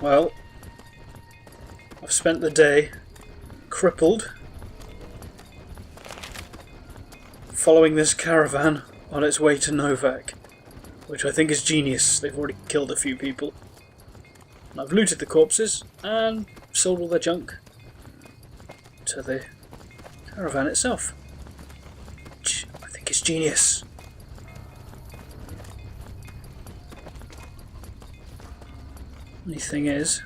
Well, I've spent the day crippled following this caravan on its way to Novak, which I think is genius. They've already killed a few people. And I've looted the corpses and sold all their junk to the caravan itself. Which I think is genius. Only thing is,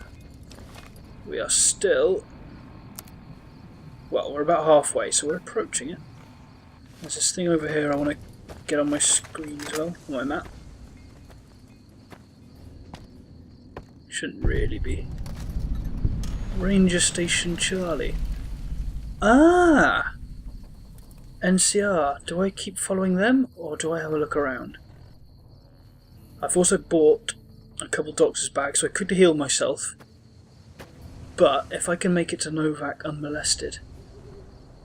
we are still... well, we're about halfway, so we're approaching it. There's this thing over here I want to get on my screen as well, on my map. Shouldn't really be. Ranger Station Charlie. Ah! NCR. Do I keep following them, or do I have a look around? I've also bought a couple doctors back, so I could heal myself. But if I can make it to Novak unmolested,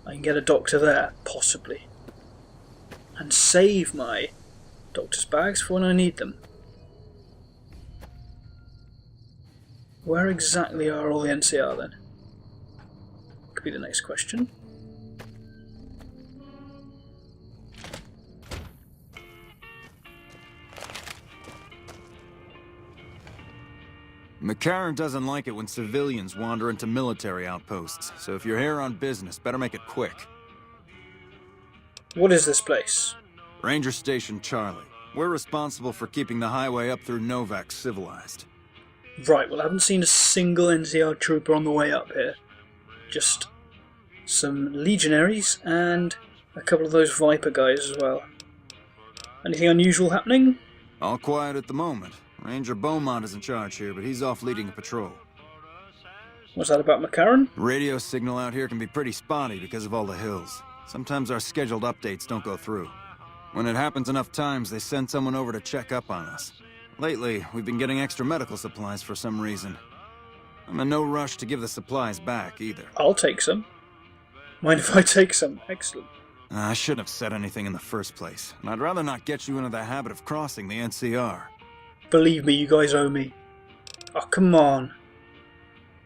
I can get a doctor there, possibly. And save my doctor's bags for when I need them. Where exactly are all the NCR then? Could be the next question. McCarran doesn't like it when civilians wander into military outposts, so if you're here on business, better make it quick. What is this place? Ranger Station Charlie. We're responsible for keeping the highway up through Novak civilized. Right, well I haven't seen a single NCR trooper on the way up here. Just some legionaries and a couple of those Viper guys as well. Anything unusual happening? All quiet at the moment. Ranger Beaumont is in charge here, but he's off leading a patrol. What's that about McCarran? Radio signal out here can be pretty spotty because of all the hills. Sometimes our scheduled updates don't go through. When it happens enough times, they send someone over to check up on us. Lately, we've been getting extra medical supplies for some reason. I'm in no rush to give the supplies back, either. I'll take some. Mind if I take some? Excellent. I shouldn't have said anything in the first place, and I'd rather not get you into the habit of crossing the NCR. Believe me, you guys owe me. Oh, come on.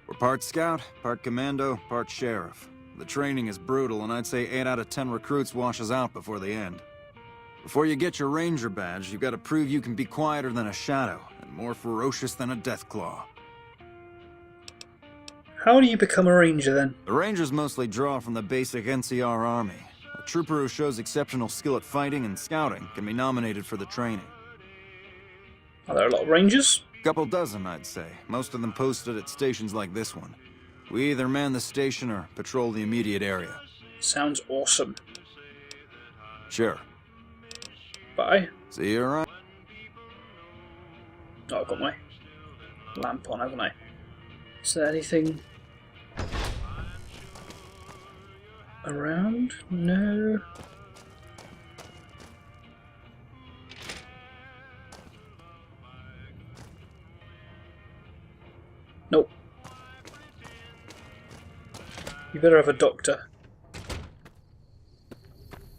We're part scout, part commando, part sheriff. The training is brutal, and I'd say 8 out of 10 recruits washes out before the end. Before you get your ranger badge, you've got to prove you can be quieter than a shadow, and more ferocious than a deathclaw. How do you become a ranger, then? The rangers mostly draw from the basic NCR army. A trooper who shows exceptional skill at fighting and scouting can be nominated for the training. Are there a lot of rangers? Couple dozen, I'd say. Most of them posted at stations like this one. We either man the station or patrol the immediate area. Sounds awesome. Sure. Bye. See you around. Oh, I've got my lamp on, haven't I? Is there anything around? No. Nope. You better have a doctor.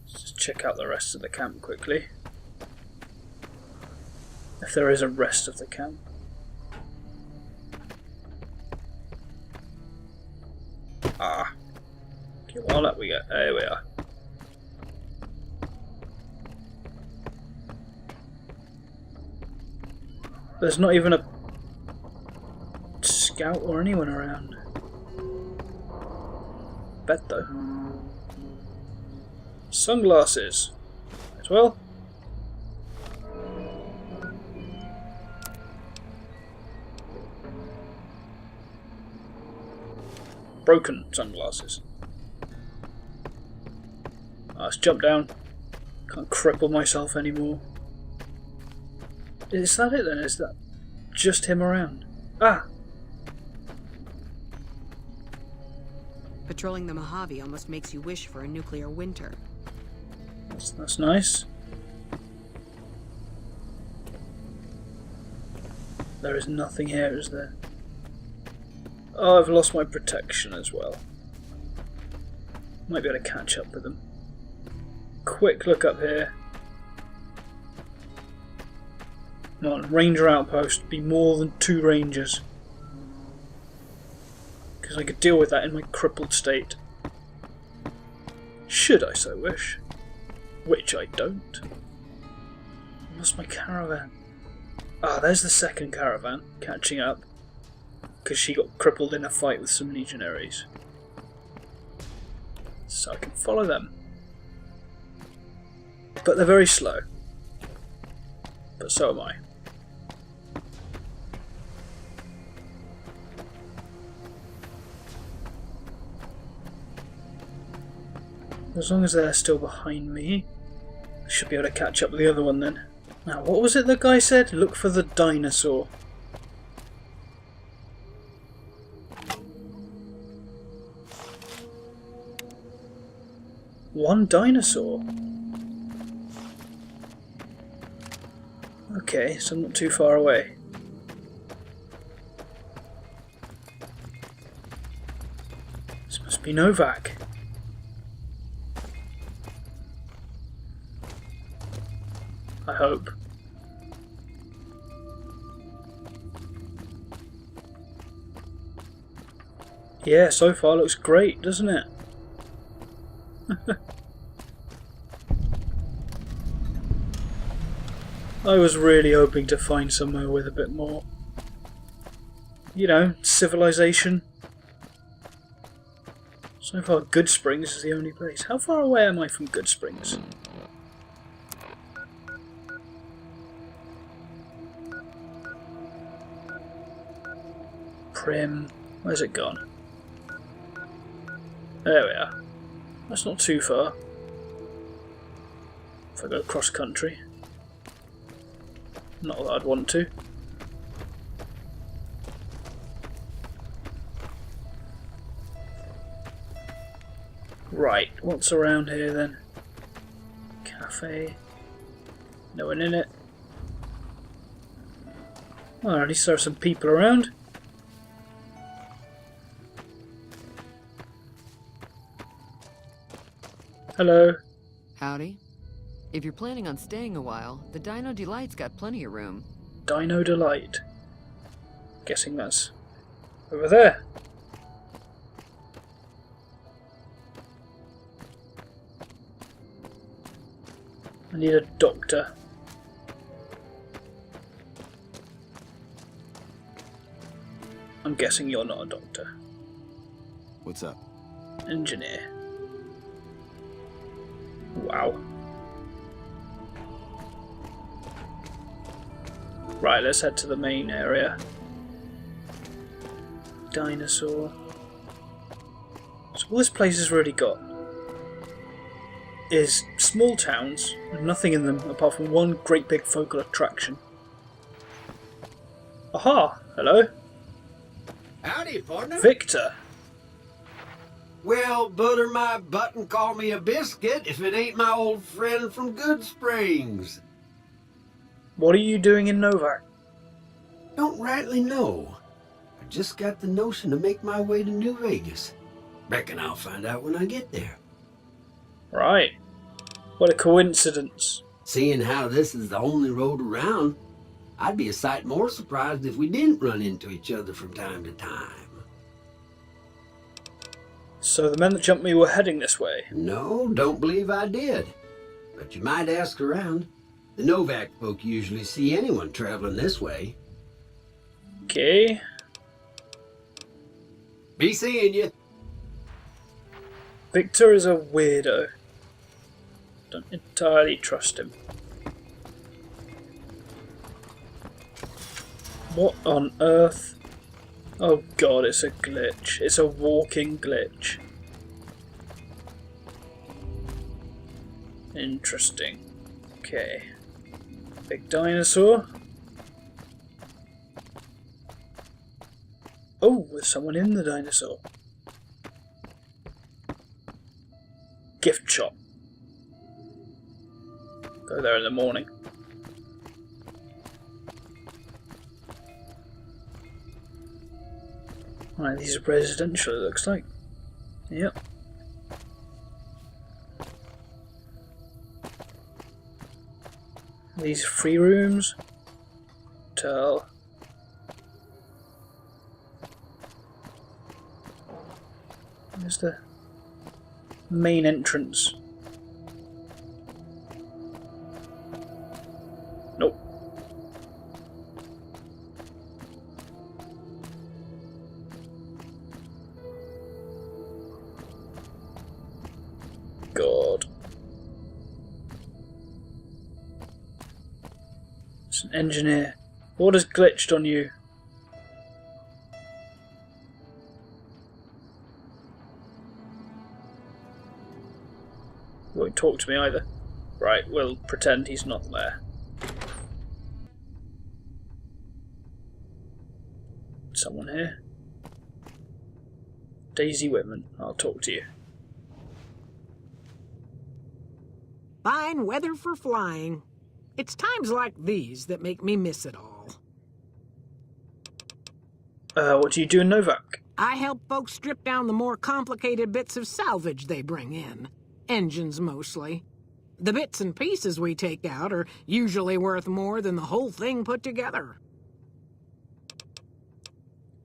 Let's just check out the rest of the camp quickly. If there is a rest of the camp. Ah. Okay, well, up we go. There we are. There's not even a scout or anyone around. Bet though. Sunglasses. As well. Broken sunglasses. Let's jump down. Can't cripple myself anymore. Is that it then? Is that just him around? Ah! Patrolling the Mojave almost makes you wish for a nuclear winter. That's nice. There is nothing here, is there? Oh, I've lost my protection as well. Might be able to catch up with them. Quick look up here. Come on, Ranger Outpost. Be more than 2 rangers. because I could deal with that in my crippled state. Should I so wish. Which I don't. I lost my caravan. Ah, there's the second caravan, catching up. Because she got crippled in a fight with some legionaries. So I can follow them. But they're very slow. But so am I. As long as they're still behind me, I should be able to catch up with the other one then. Now, what was it the guy said? Look for the dinosaur. One dinosaur? Okay, so I'm not too far away. This must be Novak. I hope. Yeah, so far looks great, doesn't it? I was really hoping to find somewhere with a bit more, you know, civilization. So far, Good Springs is the only place. How far away am I from Good Springs? Prim. Where's it gone? There we are. That's not too far. If I go cross country. Not that I'd want to. Right, what's around here then? Cafe. No one in it. Well, at least there are some people around. Hello. Howdy. If you're planning on staying a while, the Dino Delight's got plenty of room. Dino Delight. Guessing that's over there. I need a doctor. I'm guessing you're not a doctor. What's up? Engineer. Wow. Right, let's head to the main area. Dinosaur. So all this place has really got is small towns with nothing in them apart from one great big focal attraction. Aha! Hello? Howdy, partner. Victor! Well, butter my butt and call me a biscuit if it ain't my old friend from Good Springs. What are you doing in Novak? Don't rightly know. I just got the notion to make my way to New Vegas. Reckon I'll find out when I get there. Right. What a coincidence. Seeing how this is the only road around, I'd be a sight more surprised if we didn't run into each other from time to time. So the men that jumped me were heading this way? No, don't believe I did. But you might ask around. The Novak folk usually see anyone traveling this way. Okay. Be seeing you. Victor is a weirdo. Don't entirely trust him. What on earth? Oh god, it's a glitch. It's a walking glitch. Interesting. Okay. Big dinosaur. Oh, there's someone in the dinosaur. Gift shop. Go there in the morning. Right, these are residential, it looks like. Yep. These free rooms. Hotel. There's the main entrance. Nope. God. It's an engineer. What has glitched on you? Won't talk to me either. Right, we'll pretend he's not there. Someone here? Daisy Whitman, I'll talk to you. Fine weather for flying. It's times like these that make me miss it all. What do you do in Novak? I help folks strip down the more complicated bits of salvage they bring in. Engines mostly. The bits and pieces we take out are usually worth more than the whole thing put together.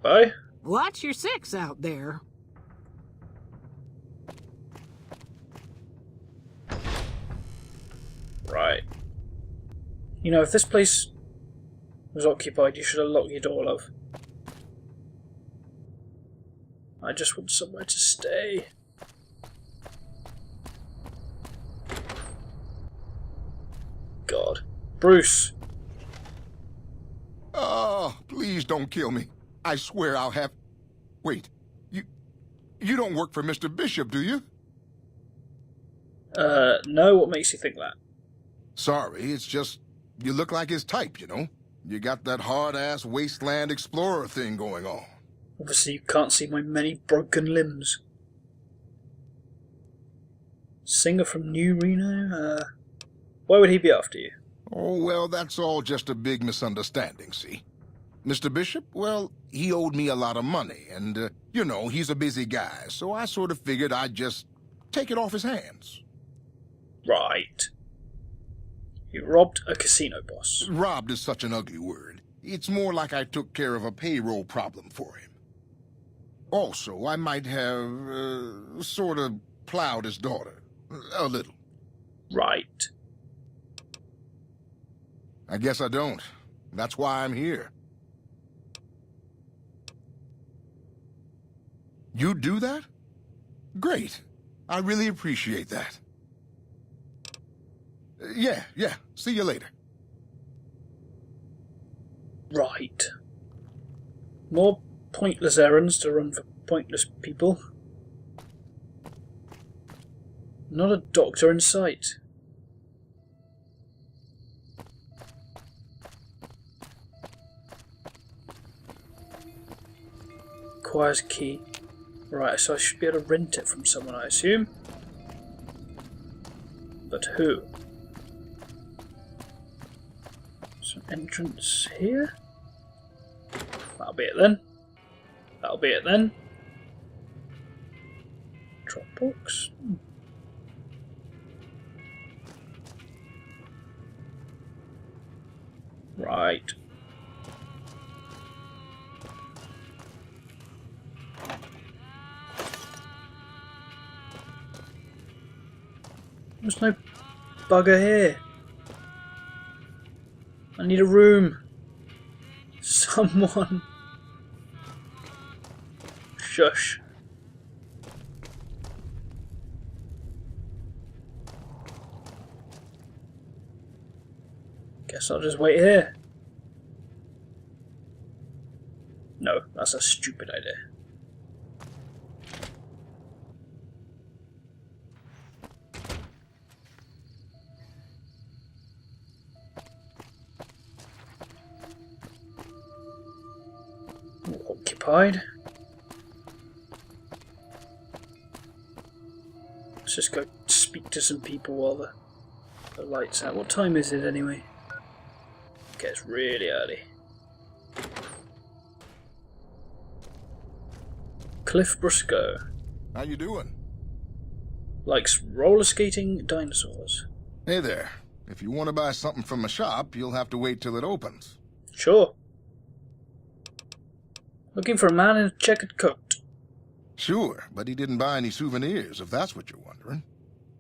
Bye. Watch your six out there. Right. You know, if this place was occupied, you should have locked your door, love. I just want somewhere to stay. God. Bruce! Oh, please don't kill me. I swear I'll have... Wait, you don't work for Mr. Bishop, do you? No, what makes you think that? Sorry, it's just, you look like his type, you know? You got that hard-ass wasteland explorer thing going on. Obviously you can't see my many broken limbs. Singer from New Reno? Why would he be after you? Oh, well, that's all just a big misunderstanding, see? Mr. Bishop, well, he owed me a lot of money, and, you know, he's a busy guy, so I sort of figured I'd just take it off his hands. Right. You robbed a casino boss. Robbed is such an ugly word. It's more like I took care of a payroll problem for him. Also, I might have, sort of plowed his daughter. A little. Right. I guess I don't. That's why I'm here. You do that? Great. I really appreciate that. Yeah. See you later. Right. More pointless errands to run for pointless people. Not a doctor in sight. Requires key. Right, so I should be able to rent it from someone, I assume. But who? So entrance here? That'll be it then. That'll be it then. Dropbox? Right. There's no bugger here. I need a room. Someone. Shush. Guess I'll just wait here. No, that's a stupid idea. Occupied. Let's just go speak to some people while the light's out. What time is it anyway? Okay, it's really early. Cliff Briscoe. How you doing? Likes roller skating dinosaurs. Hey there. If you want to buy something from my shop, you'll have to wait till it opens. Sure. Looking for a man in a checkered coat. Sure, but he didn't buy any souvenirs, if that's what you're wondering.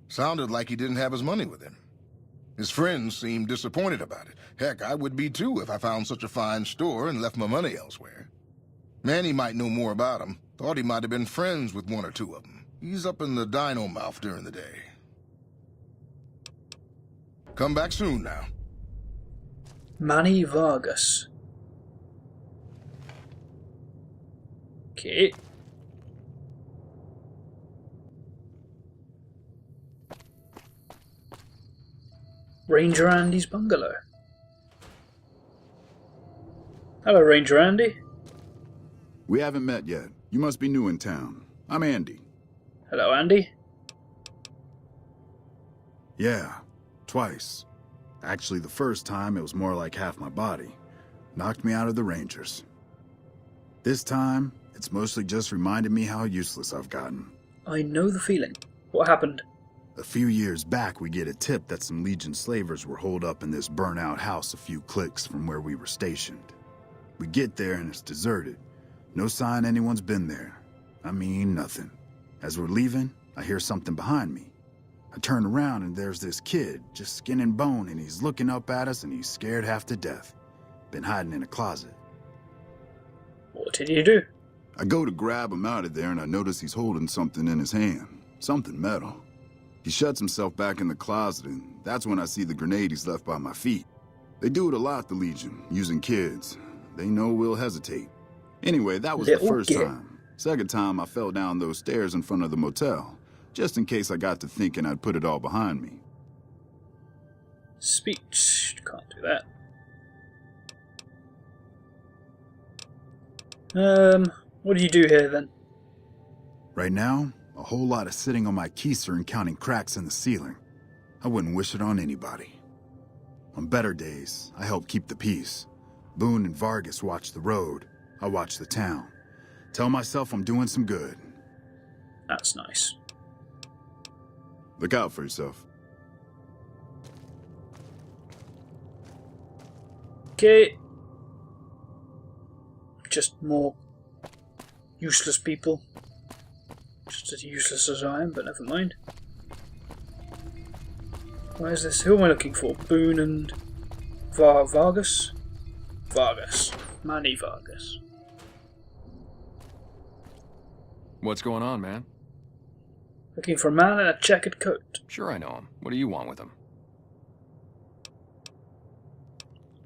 Sounded like he didn't have his money with him. His friends seemed disappointed about it. Heck, I would be too if I found such a fine store and left my money elsewhere. Manny might know more about him. Thought he might have been friends with one or two of them. He's up in the dino mouth during the day. Come back soon now. Manny Vargas. Okay. Ranger Andy's bungalow. Hello, Ranger Andy. We haven't met yet. You must be new in town. I'm Andy. Hello, Andy. Yeah, twice. Actually, the first time it was more like half my body. Knocked me out of the Rangers. This time, it's mostly just reminded me how useless I've gotten. I know the feeling. What happened? A few years back, we get a tip that some Legion slavers were holed up in this burnt-out house a few clicks from where we were stationed. We get there and it's deserted. No sign anyone's been there. I mean, nothing. As we're leaving, I hear something behind me. I turn around and there's this kid, just skin and bone, and he's looking up at us and he's scared half to death. Been hiding in a closet. What did you do? I go to grab him out of there and I notice he's holding something in his hand. Something metal. He shuts himself back in the closet, and that's when I see the grenade he's left by my feet. They do it a lot, the Legion, using kids. They know we'll hesitate. Anyway, that was the first time. Second time, I fell down those stairs in front of the motel, just in case I got to thinking I'd put it all behind me. Speech. Can't do that. What do you do here, then? Right now, a whole lot of sitting on my keister and counting cracks in the ceiling. I wouldn't wish it on anybody. On better days, I help keep the peace. Boone and Vargas watch the road. I watch the town. Tell myself I'm doing some good. That's nice. Look out for yourself. Okay. Just more useless people. Just as useless as I am, but never mind. Where's this? Who am I looking for? Boone and Vargas? Vargas. Manny Vargas. What's going on, man? Looking for a man in a checkered coat. Sure I know him. What do you want with him?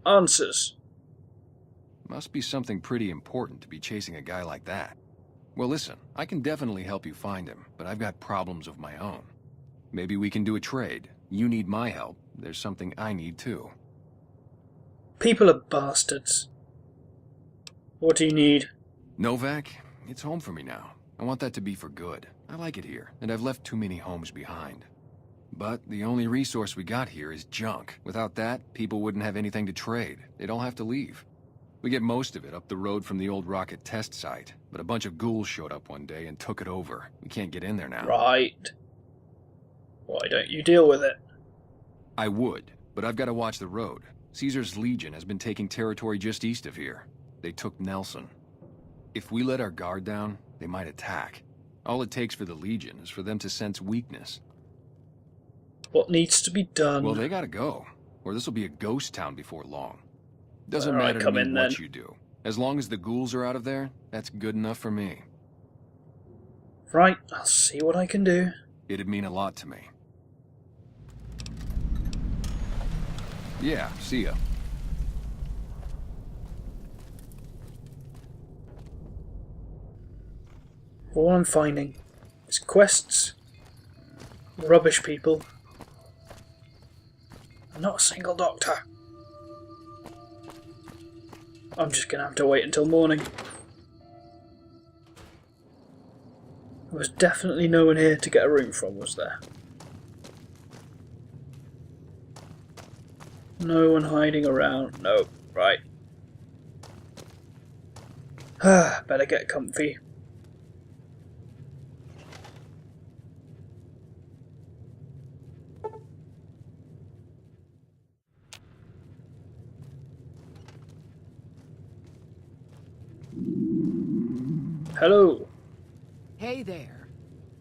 Answers. Must be something pretty important to be chasing a guy like that. Well, listen, I can definitely help you find him, but I've got problems of my own. Maybe we can do a trade. You need my help. There's something I need too. People are bastards. What do you need? Novak, it's home for me now. I want that to be for good. I like it here, and I've left too many homes behind. But the only resource we got here is junk. Without that, people wouldn't have anything to trade. They'd all have to leave. We get most of it up the road from the old rocket test site, but a bunch of ghouls showed up one day and took it over. We can't get in there now. Right. Why don't you deal with it? I would, but I've got to watch the road. Caesar's Legion has been taking territory just east of here. They took Nelson. If we let our guard down, they might attack. All it takes for the Legion is for them to sense weakness. What needs to be done? Well, they gotta go, or this will be a ghost town before long. Doesn't All right, matter to come me in, what then. you do. As long as the ghouls are out of there, that's good enough for me. Right, I'll see what I can do. It'd mean a lot to me. Yeah, see ya. All I'm finding is quests, rubbish people, and not a single doctor. I'm just gonna have to wait until morning. There was definitely no one here to get a room from, was there? No one hiding around. No, right. Better get comfy. Hello. Hey there.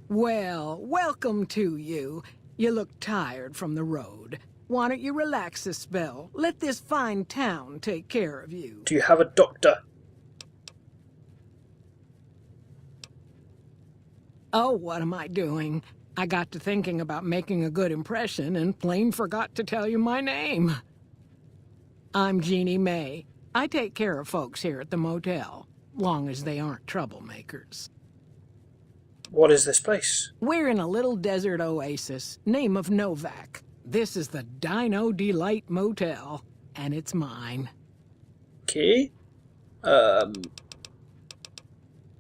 Well, welcome to you. You look tired from the road. Why don't you relax a spell? Let this fine town take care of you. Do you have a doctor? Oh, what am I doing? I got to thinking about making a good impression and plain forgot to tell you my name. I'm Jeannie May. I take care of folks here at the motel, long as they aren't troublemakers. What is this place? We're in a little desert oasis, name of Novak. This is the Dino Delight Motel, and it's mine. Okay.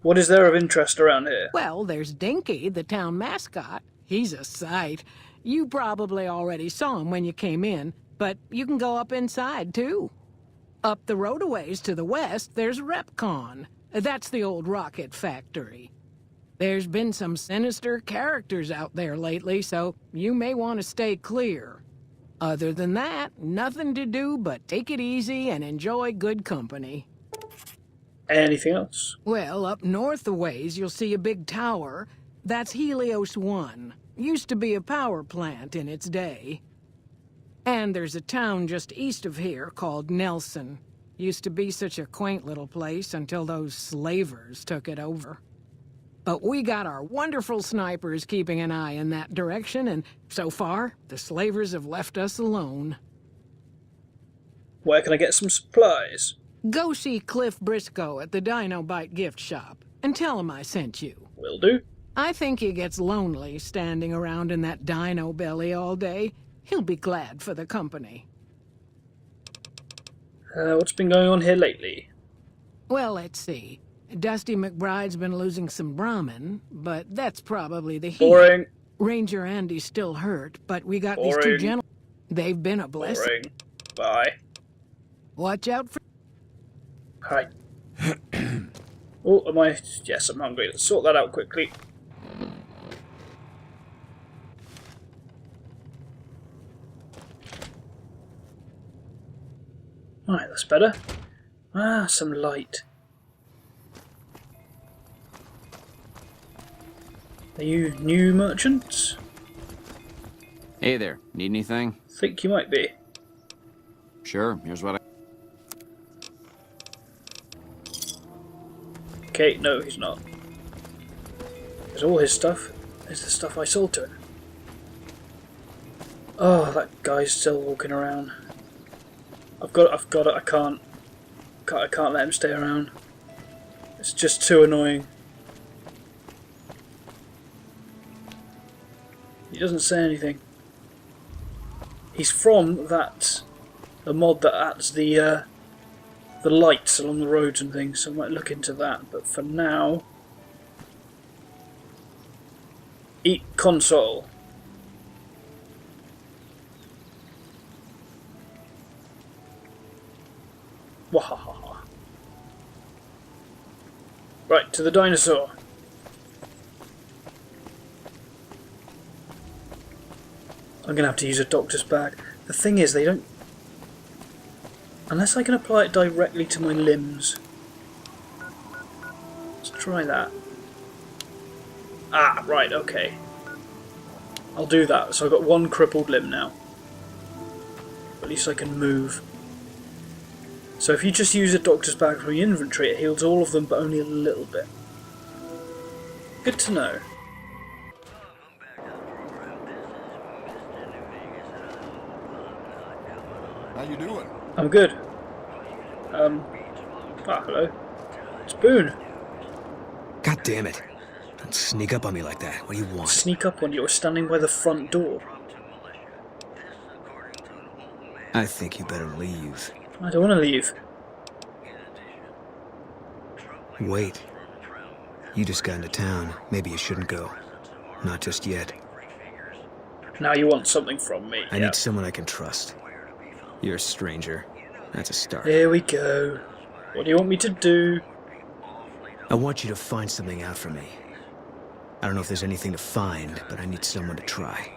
What is there of interest around here? Well, there's Dinky, the town mascot. He's a sight. You probably already saw him when you came in, but you can go up inside, too. Up the road a ways to the west, there's Repcon. That's the old rocket factory. There's been some sinister characters out there lately, so you may want to stay clear. Other than that, nothing to do but take it easy and enjoy good company. Anything else? Well, up north a ways, you'll see a big tower. That's Helios 1. Used to be a power plant in its day. And there's a town just east of here called Nelson. Used to be such a quaint little place until those slavers took it over. But we got our wonderful snipers keeping an eye in that direction, and so far, the slavers have left us alone. Where can I get some supplies? Go see Cliff Briscoe at the Dino Bite gift shop, and tell him I sent you. Will do. I think he gets lonely standing around in that dino belly all day. He'll be glad for the company. What's been going on here lately? Well, let's see. Dusty McBride's been losing some Brahmin, but that's probably the heat. Boring. Ranger Andy's still hurt, but we got Boring. these two gentlemen. They've been a blessing. Boring. Bye. Watch out for... Hi. Oh, am I? Yes, I'm hungry. Let's sort that out quickly. Alright, that's better. Ah, some light. Are you new merchants? Hey there, need anything? Think you might be. Sure, here's what I... Okay, no, he's not. There's all his stuff. There's the stuff I sold to him. Oh, that guy's still walking around. I've got it. I can't let him stay around. It's just too annoying. He doesn't say anything. He's from the mod that adds the lights along the roads and things, so I might look into that. But for now, eat console. Wahaha. Right, to the dinosaur. I'm gonna have to use a doctor's bag. The thing is, they don't... Unless I can apply it directly to my limbs. Let's try that. Ah, right, okay. I'll do that. So I've got one crippled limb now. At least I can move. So if you just use a doctor's bag from your inventory, it heals all of them, but only a little bit. Good to know. How you doing? I'm good. Hello. It's Boone. God damn it. Don't sneak up on me like that. What do you want? Sneak up on you. I was standing by the front door. I think you better leave. I don't want to leave. Wait. You just got into town. Maybe you shouldn't go. Not just yet. Now you want something from me. I need someone I can trust. You're a stranger. That's a start. Here we go. What do you want me to do? I want you to find something out for me. I don't know if there's anything to find, but I need someone to try.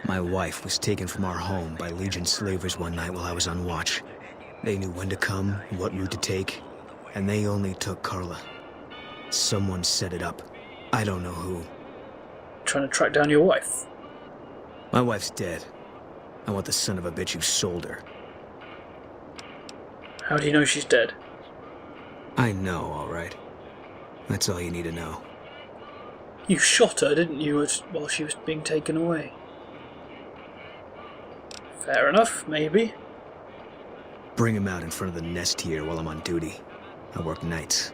My wife was taken from our home by Legion slavers one night while I was on watch. They knew when to come, what route to take, and they only took Carla. Someone set it up. I don't know who. Trying to track down your wife? My wife's dead. I want the son of a bitch who sold her. How do you know she's dead? I know, all right. That's all you need to know. You shot her, didn't you, while she was being taken away? Fair enough, maybe. Bring him out in front of the nest here while I'm on duty. I work nights.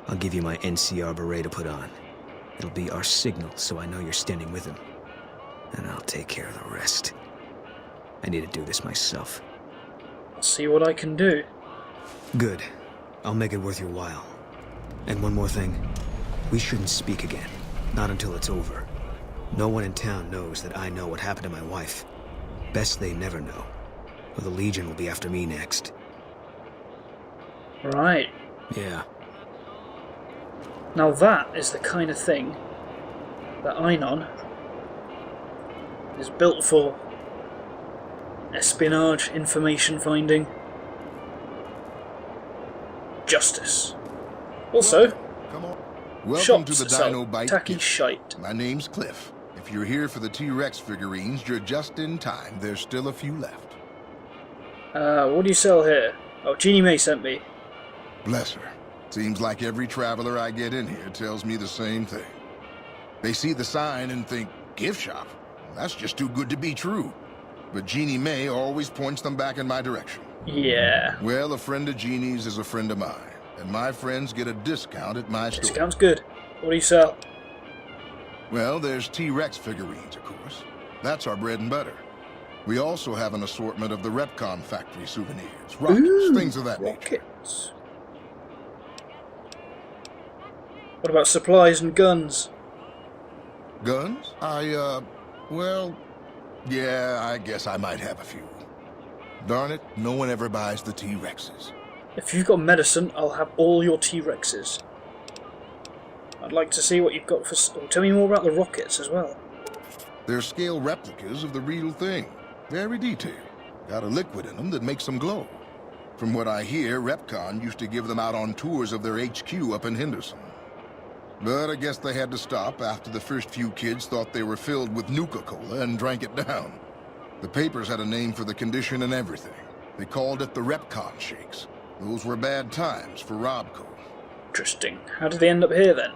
I'll give you my NCR beret to put on. It'll be our signal, so I know you're standing with him. And I'll take care of the rest. I need to do this myself. I'll see what I can do. Good. I'll make it worth your while. And one more thing. We shouldn't speak again. Not until it's over. No one in town knows that I know what happened to my wife. Best they never know. Or the Legion will be after me next. Right. Yeah. Now that is the kind of thing that Einon is built for. Espionage, information finding, justice. Also, Come on. Welcome shops to the sell Dino Bite tacky gift. shite. My name's Cliff. If you're here for the T-Rex figurines, you're just in time. There's still a few left. What do you sell here? Oh, Jeannie May sent me. Bless her. Seems like every traveler I get in here tells me the same thing. They see the sign and think, gift shop? That's just too good to be true. But Jeannie May always points them back in my direction. Yeah. Well, a friend of Jeannie's is a friend of mine, and my friends get a discount at my store. Discount's good. What do you sell? Well, there's T-Rex figurines, of course. That's our bread and butter. We also have an assortment of the Repcon factory souvenirs, rockets, things of that nature. Rockets. What about supplies and guns? Guns? Well, yeah, I guess I might have a few. Darn it, no one ever buys the T-Rexes. If you've got medicine, I'll have all your T-Rexes. I'd like to see what you've got for... Oh, tell me more about the rockets as well. They're scale replicas of the real thing. Very detailed. Got a liquid in them that makes them glow. From what I hear, Repcon used to give them out on tours of their HQ up in Henderson. But I guess they had to stop after the first few kids thought they were filled with Nuka-Cola and drank it down. The papers had a name for the condition and everything. They called it the Repcon Shakes. Those were bad times for Robco. Interesting. How did they end up here then?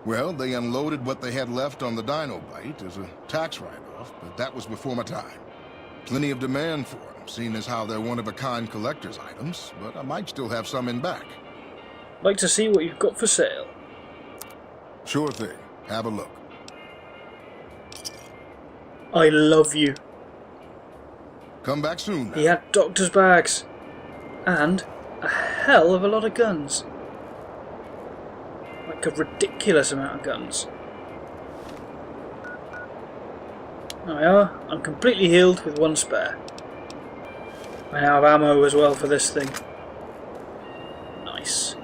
Well, they unloaded what they had left on the Dino Bite as a tax write-off, but that was before my time. Plenty of demand for them, seeing as how they're one-of-a-kind collector's items, but I might still have some in back. I'd like to see what you've got for sale. Sure thing. Have a look. I love you. Come back soon now. He had doctor's bags. And a hell of a lot of guns. Like a ridiculous amount of guns. There we are. I'm completely healed with one spare. I now have ammo as well for this thing. Nice.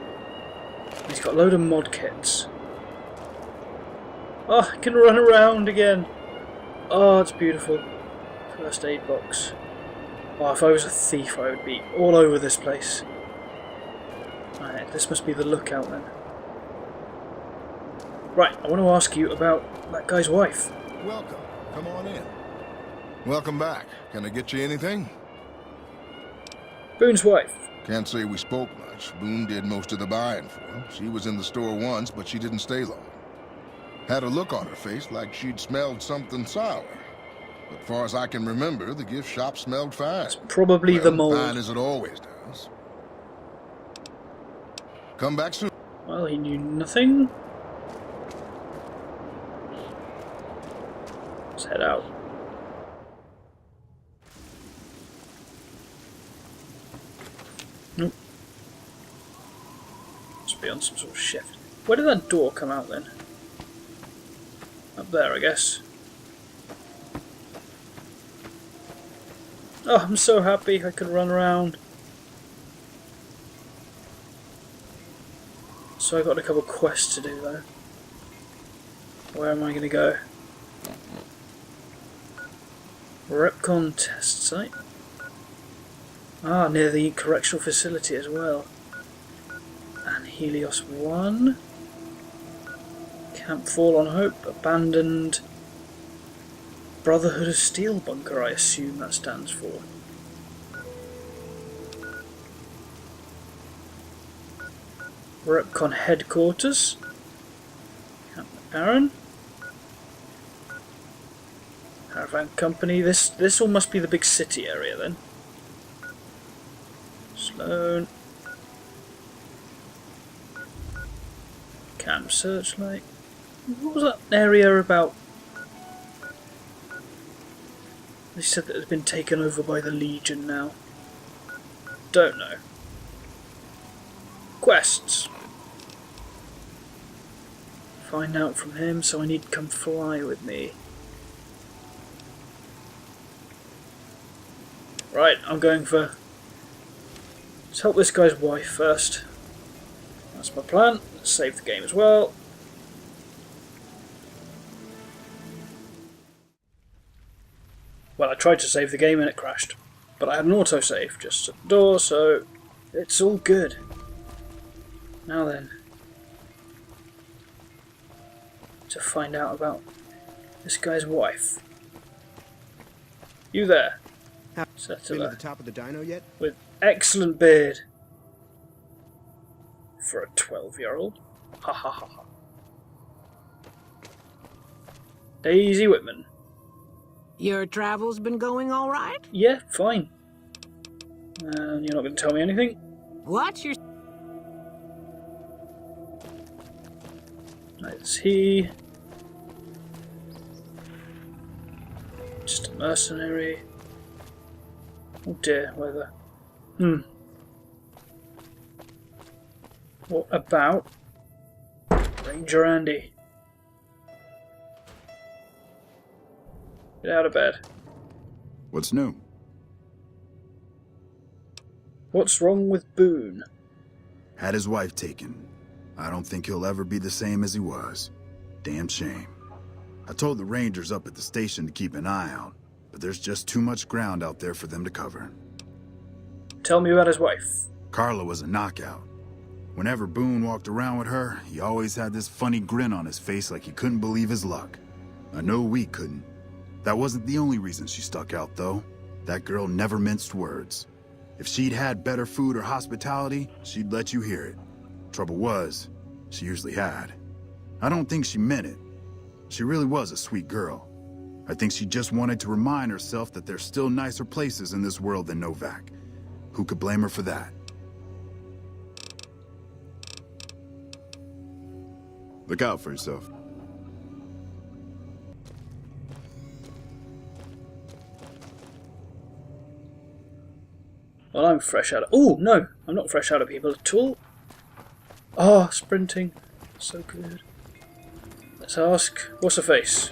He's got a load of mod kits. Oh, I can run around again. Oh, it's beautiful. First aid box. Oh, if I was a thief, I would be all over this place. Alright, this must be the lookout then. Right, I want to ask you about that guy's wife. Welcome. Come on in. Welcome back. Can I get you anything? Boone's wife. Can't say we spoke much. Boone did most of the buying for him. She was in the store once, but she didn't stay long. Had a look on her face like she'd smelled something sour. But far as I can remember, the gift shop smelled fine. It's probably the mold. Fine as it always does. Come back soon. Well, he knew nothing. Let's head out. Nope. Must be on some sort of shift. Where did that door come out then? Up there, I guess. Oh, I'm so happy I can run around. So I got a couple quests to do though. Where am I going to go? Repcon test site. Ah, near the correctional facility as well. And Helios 1. Camp Forlorn Hope, abandoned Brotherhood of Steel bunker, I assume that stands for. Repcon headquarters. Camp Aaron. Caravan company. This all must be the big city area then. Sloan. Camp Searchlight. What was that area about? They said that it had been taken over by the Legion now. Don't know. Quests. Find out from him, so I need to come fly with me. Right, I'm going for... Let's help this guy's wife first. That's my plan. Let's save the game as well. Well, I tried to save the game and it crashed. But I had an autosave just at the door, so it's all good. Now then, to find out about this guy's wife. You there, Been to the top of the dino yet? with excellent beard for a 12-year-old. Ha ha ha ha. Daisy Whitman. Your travels been going all right? Yeah, fine. And you're not going to tell me anything? What's your... That's he. Just a mercenary. Oh dear, weather. What about Ranger Andy? Get out of bed. What's new? What's wrong with Boone? Had his wife taken. I don't think he'll ever be the same as he was. Damn shame. I told the Rangers up at the station to keep an eye out, but there's just too much ground out there for them to cover. Tell me about his wife. Carla was a knockout. Whenever Boone walked around with her, he always had this funny grin on his face like he couldn't believe his luck. I know we couldn't. That wasn't the only reason she stuck out, though. That girl never minced words. If she'd had better food or hospitality, she'd let you hear it. Trouble was, she usually had. I don't think she meant it. She really was a sweet girl. I think she just wanted to remind herself that there's still nicer places in this world than Novak. Who could blame her for that? Look out for yourself. Well, I'm fresh out of... Oh, no! I'm not fresh out of people at all. Ah, sprinting. So good. Let's ask... What's her face?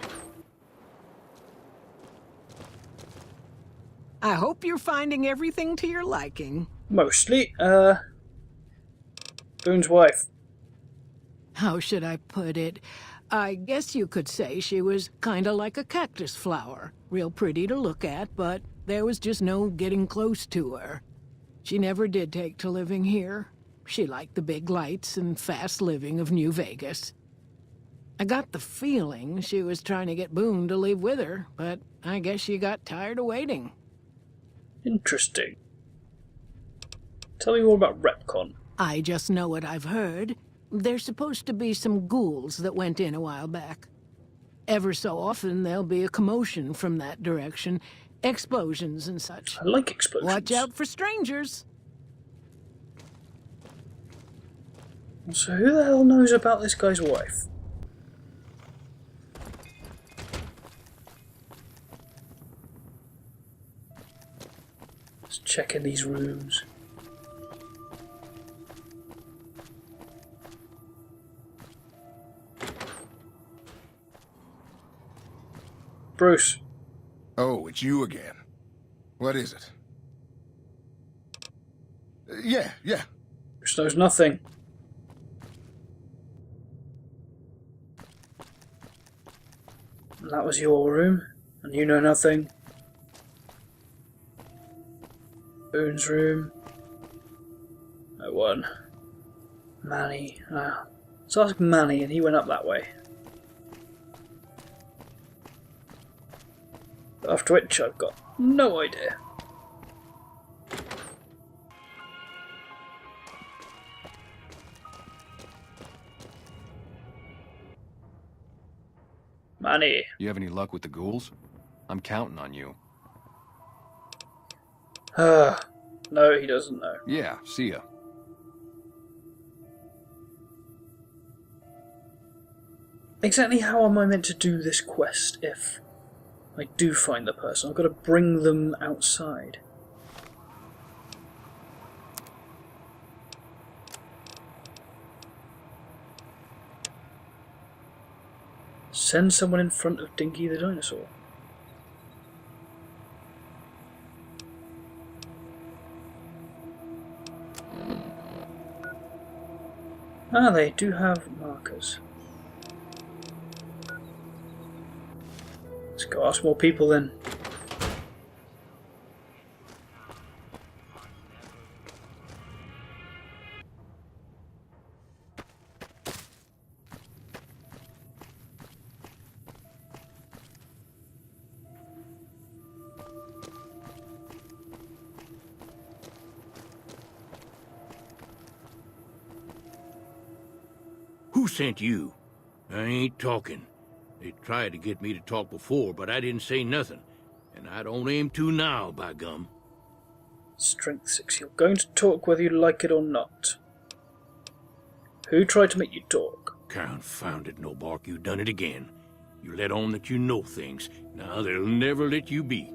I hope you're finding everything to your liking. Mostly. Boone's wife. How should I put it? I guess you could say she was kinda like a cactus flower. Real pretty to look at, but there was just no getting close to her. She never did take to living here. She liked the big lights and fast living of New Vegas. I got the feeling she was trying to get Boone to leave with her, but I guess she got tired of waiting. Interesting. Tell me more about Repcon. I just know what I've heard. There's supposed to be some ghouls that went in a while back. Ever so often there'll be a commotion from that direction. Explosions and such. I like explosions. Watch out for strangers. So who the hell knows about this guy's wife? Let's check in these rooms. Bruce. Oh, it's you again. What is it? Yeah. Bruce knows nothing. And that was your room, and you know nothing. Boone's room. No one. Manny. Let's ask Manny, and he went up that way. After which I've got no idea. Money. You have any luck with the ghouls? I'm counting on you. No, he doesn't know. Yeah, see ya. Exactly how am I meant to do this quest if I do find the person? I've got to bring them outside. Send someone in front of Dinky the dinosaur. Ah, they do have markers. Let's go ask more people then. Who sent you? I ain't talking. They tried to get me to talk before, but I didn't say nothing. And I don't aim to now, by gum. Strength 6. You're going to talk whether you like it or not. Who tried to make you talk? Confound it, No Bark, you done it again. You let on that you know things. Now they'll never let you be.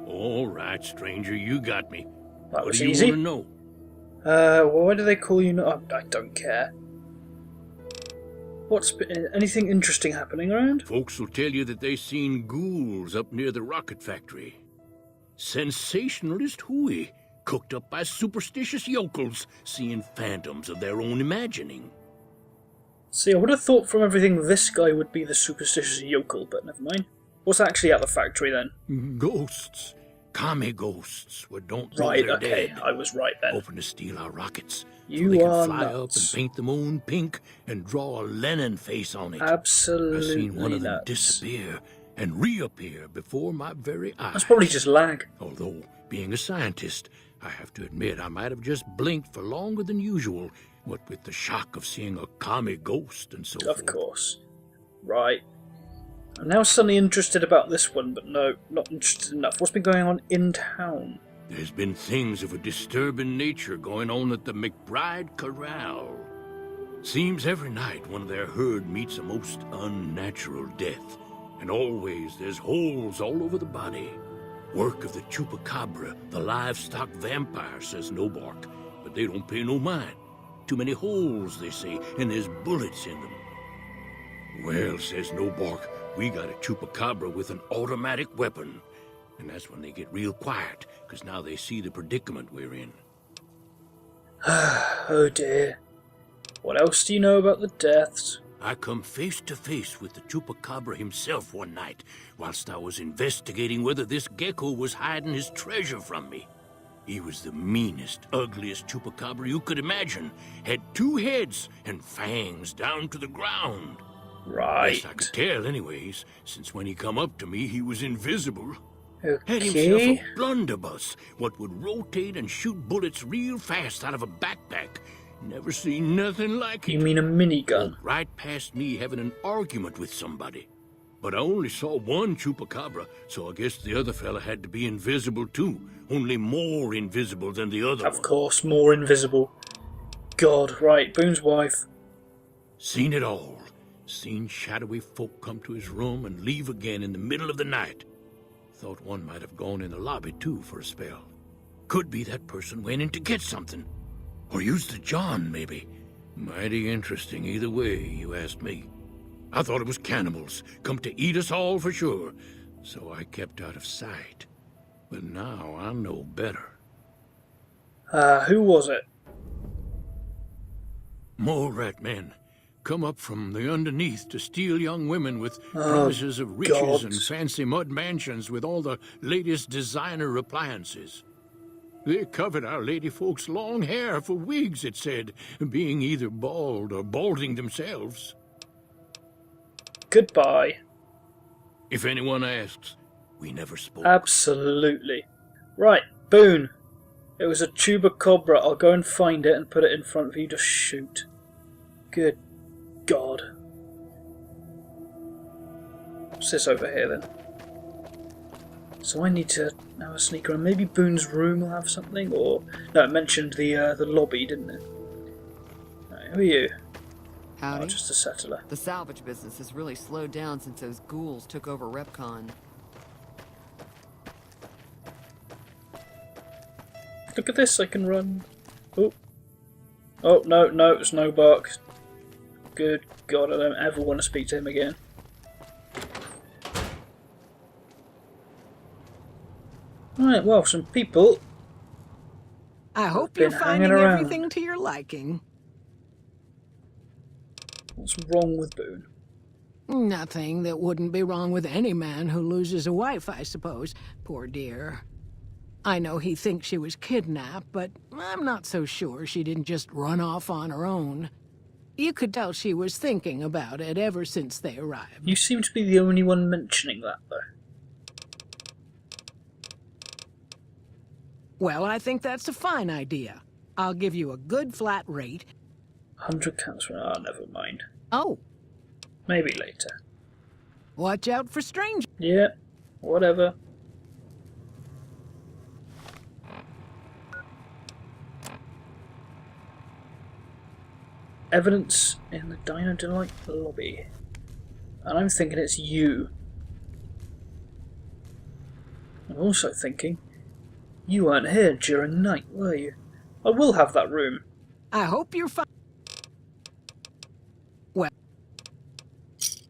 All right, stranger, you got me. That was what do easy. You want to know? Well, why do they call you? I don't care. What's anything interesting happening around? Folks will tell you that they seen ghouls up near the rocket factory. Sensationalist hooey, cooked up by superstitious yokels, seeing phantoms of their own imagining. See, I would have thought from everything this guy would be the superstitious yokel, but never mind. What's actually at the factory then? Ghosts. Kami ghosts, what don't know Right, they're okay, dead. I was right then. Hoping to steal our rockets. You so they can are fly nuts. up and paint the moon pink and draw a Lenin face on it. Absolutely I've seen one of them nuts. disappear and reappear before my very eyes. That's probably just lag. Although, being a scientist, I have to admit I might have just blinked for longer than usual, what with the shock of seeing a Kami ghost and so forth. Of course. Right. I'm now suddenly interested about this one, but no, not interested enough. What's been going on in town? There's been things of a disturbing nature going on at the McBride Corral. Seems every night one of their herd meets a most unnatural death, and always there's holes all over the body. Work of the chupacabra, the livestock vampire, says No Bark, but they don't pay no mind. Too many holes, they say, and there's bullets in them. Well, says No Bark, we got a chupacabra with an automatic weapon. And that's when they get real quiet, because now they see the predicament we're in. Oh dear. What else do you know about the deaths? I come face to face with the chupacabra himself one night, whilst I was investigating whether this gecko was hiding his treasure from me. He was the meanest, ugliest chupacabra you could imagine. Had 2 heads and fangs down to the ground. Right. Best I could tell anyways, since when he come up to me, he was invisible. Okay. Had himself a blunderbuss, what would rotate and shoot bullets real fast out of a backpack. Never seen nothing like it. You mean a minigun? Right past me having an argument with somebody. But I only saw one chupacabra, so I guess the other fella had to be invisible too. Only more invisible than the other one. Of course, more invisible. God, right, Boone's wife. Seen it all. Seen shadowy folk come to his room and leave again in the middle of the night. Thought one might have gone in the lobby too for a spell. Could be that person went in to get something. Or used the John, maybe. Mighty interesting either way, you asked me. I thought it was cannibals, come to eat us all for sure. So I kept out of sight. But now I know better. Who was it? Mole rat men. Come up from the underneath to steal young women with promises of riches and fancy mud mansions with all the latest designer appliances. They covered our lady folks' long hair for wigs, it said, being either bald or balding themselves. Goodbye. If anyone asks, we never spoke. Absolutely. Right, Boone. It was a chupacabra. I'll go and find it and put it in front of you to shoot. Good God. What's this over here then? So I need to have a sneak around. Maybe Boone's room will have something, or no, it mentioned the lobby, didn't it? Right, who are you? Howdy. Oh, just a settler. The salvage business has really slowed down since those ghouls took over RepCon. Look at this, I can run. Oh. Oh, no, it's no bark. Good God, I don't ever want to speak to him again. Right, well, some people. I hope been you're finding hanging around. everything to your liking. What's wrong with Boone? Nothing that wouldn't be wrong with any man who loses a wife, I suppose. Poor dear. I know he thinks she was kidnapped, but I'm not so sure she didn't just run off on her own. You could tell she was thinking about it ever since they arrived. You seem to be the only one mentioning that, though. Well, I think that's a fine idea. I'll give you a good flat rate. 100 counts for... Oh, never mind. Oh. Maybe later. Watch out for strangers. Yeah, whatever. Evidence in the Dino Delight lobby. And I'm thinking it's you. I'm also thinking you weren't here during night, were you? I will have that room. I hope you're fine. Well,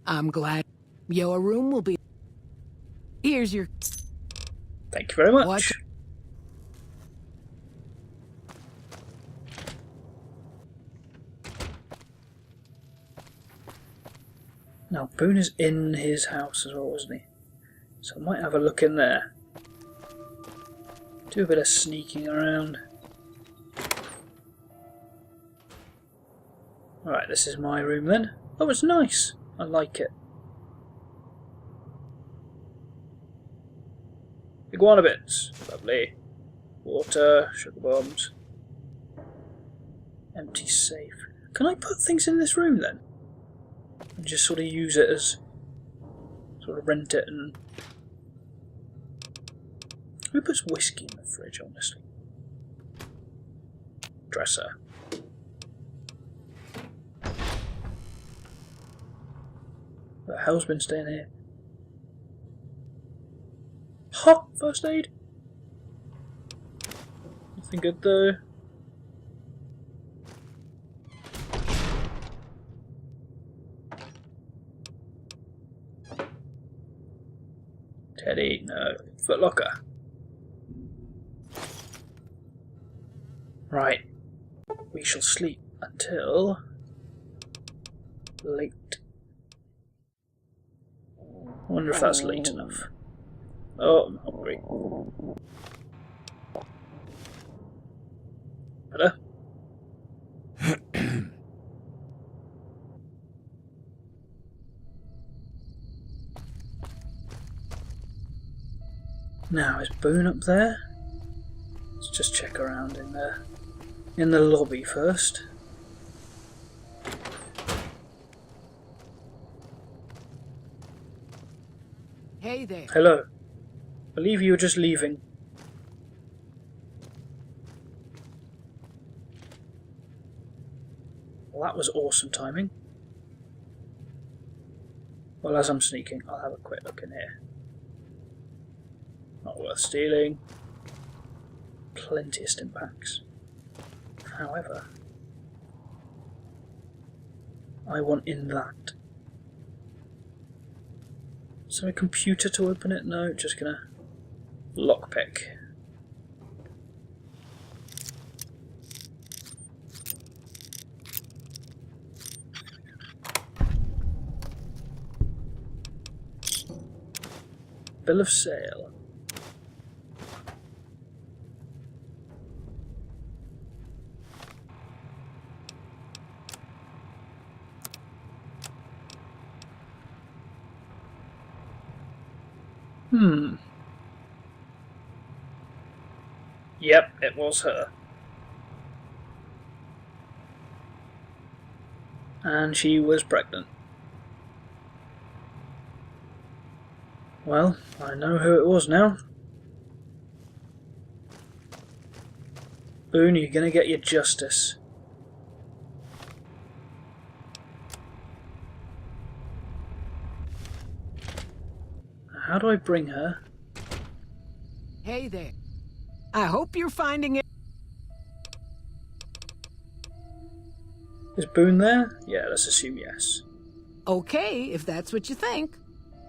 I'm glad your room will be... Here's your... Thank you very much. What? Now, Boone is in his house as well, isn't he? So I might have a look in there. Do a bit of sneaking around. Alright, this is my room then. Oh, it's nice. I like it. Iguana bits. Lovely. Water, sugar bombs. Empty safe. Can I put things in this room then? And just sort of use it as... sort of rent it and... Who puts whiskey in the fridge, honestly? Dresser. The hell's been staying here? Ha! First aid! Nothing good though. Teddy, no. Foot locker. Right. We shall sleep until late. I wonder if that's late enough. Oh, I'm hungry. Better? Now, is Boone up there? Let's just check around in there. In the lobby first. Hey there. Hello. Believe you were just leaving. Well, that was awesome timing. Well, as I'm sneaking, I'll have a quick look in here. Not worth stealing. Plenty of stim packs. However, I want in that. Is there a computer to open it? No, just gonna lockpick. Bill of sale. Yep, it was her. And she was pregnant. Well, I know who it was now. Boone, you're gonna get your justice. How do I bring her? Hey there. I hope you're finding it. Is Boone there? Yeah, let's assume yes. Okay, if that's what you think.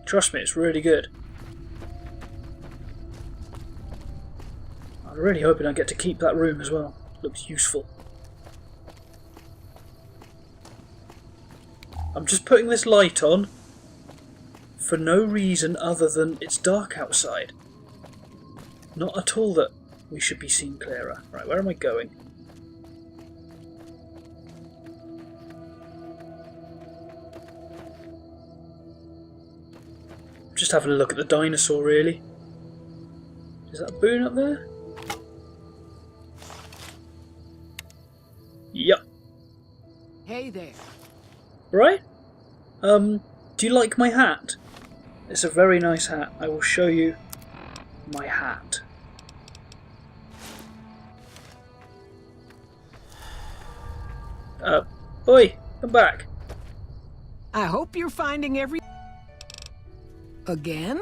Trust me, it's really good. I'm really hoping I get to keep that room as well. Looks useful. I'm just putting this light on for no reason other than it's dark outside. Not at all that we should be seen clearer. Right, where am I going? Just having a look at the dinosaur, really. Is that Boone up there? Yep. Hey there. Right? Do you like my hat? It's a very nice hat. I will show you my hat. Oi, come back. I hope you're finding every... Again?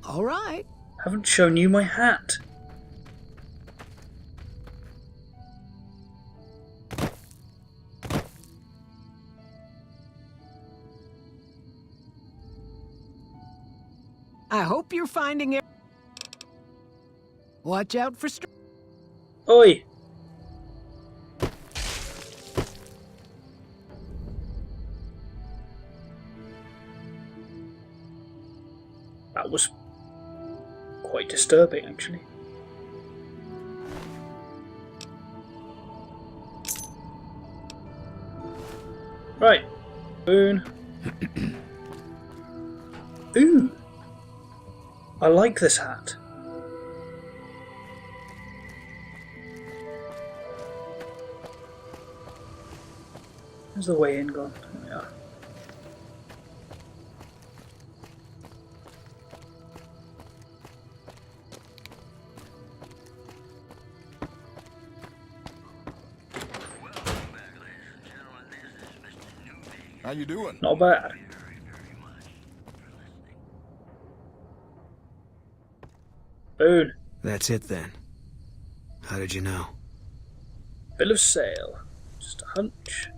All right. Haven't shown you my hat. I hope you're finding it. Watch out for... Oi! That was quite disturbing, actually. Right, Boone. Ooh! I like this hat. Where's the way in gone? There we are. How you doing? Not bad. Boone. That's it then. How did you know? Bill of sale. Just a hunch.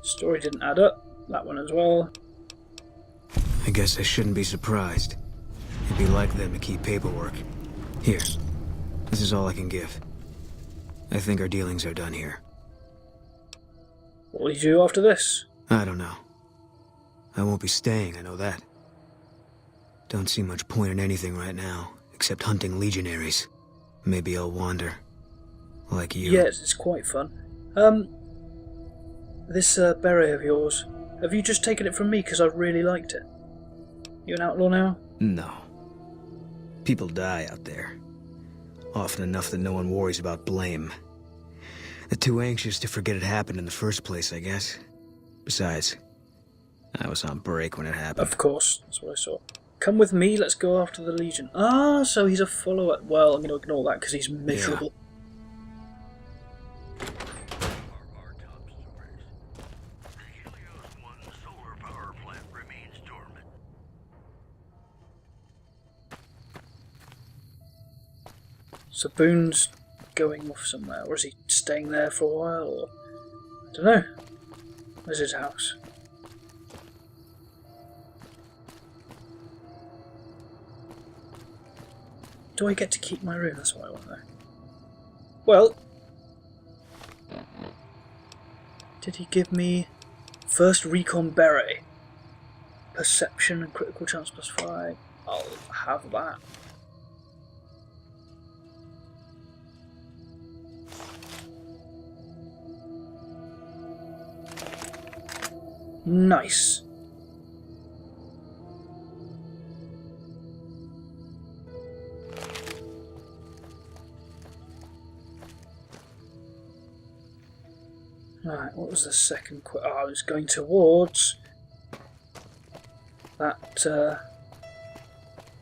Story didn't add up. That one as well. I guess I shouldn't be surprised. It'd be like them to keep paperwork. Here. This is all I can give. I think our dealings are done here. What will you do after this? I don't know. I won't be staying, I know that. Don't see much point in anything right now, except hunting legionaries. Maybe I'll wander. Like you. Yes, it's quite fun. This beret of yours, have you just taken it from me because I really liked it? You an outlaw now? No. People die out there. Often enough that no one worries about blame. They're too anxious to forget it happened in the first place, I guess. Besides, I was on break when it happened. Of course, that's what I saw. Come with me, let's go after the Legion. Ah, so he's a follower. Well, I'm going to ignore that because he's miserable. So Boone's going off somewhere, or is he staying there for a while, or... I don't know. Where's his house? Do I get to keep my room? That's what I want to know. Well... Did he give me... First recon beret? Perception and critical chance +5. I'll have that. Nice. What was the second I was going towards that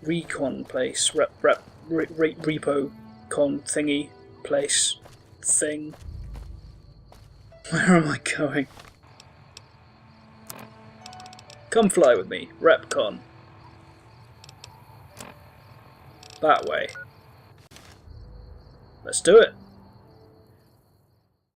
recon place, repo con thingy place thing. Where am I going? Come fly with me, Repcon. That way. Let's do it.